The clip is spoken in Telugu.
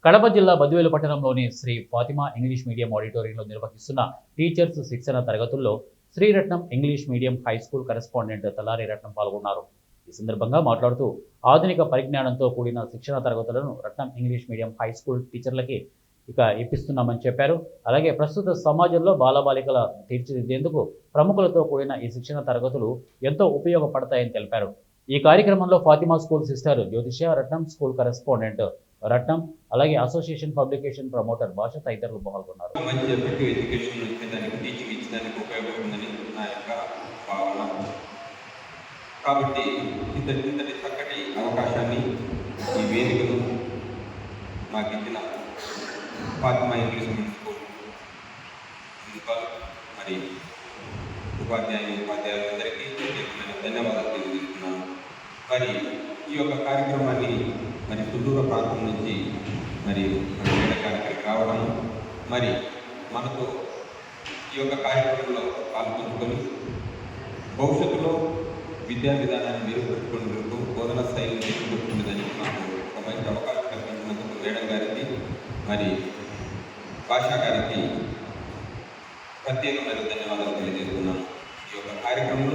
కడప జిల్లా బద్వేలు పట్టణంలోని శ్రీ ఫాతిమా ఇంగ్లీష్ మీడియం ఆడిటోరియంలో నిర్వహిస్తున్న టీచర్స్ శిక్షణ తరగతుల్లో Sriratnam English medium high school correspondent Talari Ratnam పాల్గొన్నారు. ఈ సందర్భంగా మాట్లాడుతూ ఆధునిక పరిజ్ఞానంతో కూడిన శిక్షణ తరగతులను Ratnam English medium high school టీచర్లకి ఇప్పిస్తున్నామని చెప్పారు. అలాగే ప్రస్తుత సమాజంలో బాలబాలికల తీర్చిదిద్దేందుకు ప్రముఖులతో కూడిన ఈ శిక్షణ తరగతులు ఎంతో ఉపయోగపడతాయని తెలిపారు. ఈ కార్యక్రమంలో ఫాతిమా స్కూల్ సిస్టర్ జ్యోతిష, రత్నం స్కూల్ కరెస్పాండెంట్ రత్నం, అలాగే అసోసియేషన్ పబ్లికేషన్ ప్రమోటర్ భాష తదితరులు పాల్గొన్నారు. మంచి ఎఫెక్టివ్ ఎడ్యుకేషన్ ఇచ్చేదానికి, టీచింగ్ ఇచ్చేదానికి ఉపయోగపడుతుందని నా యొక్క భావన. కాబట్టి ఇంతటి చక్కటి అవకాశాన్ని, ఈ వేదికను నాకు ఇచ్చిన Fatima English medium school principal మరి ఉపాధ్యాయులందరికీ ప్రత్యేకమైన ధన్యవాదాలు తెలియజేస్తున్నాను. మరి ఈ యొక్క కార్యక్రమాన్ని మరి సుదూర ప్రాంతం నుంచి మరి వేడకానికి రావడం, మరి మనతో ఈ యొక్క కార్యక్రమంలో పాల్గొనుకొని భవిష్యత్తులో విద్యా విధానాన్ని మెరుగుపెట్టుకునేందుకు, బోధన స్థాయిని మెరుగుపెట్టుకునేదానికి నాకు ఒక మంచి అవకాశం కల్పించినందుకు మేడం గారికి మరి భాషా గారికి ప్రత్యేకమైన ధన్యవాదాలు తెలియజేస్తున్నాను. ఈ యొక్క కార్యక్రమంలో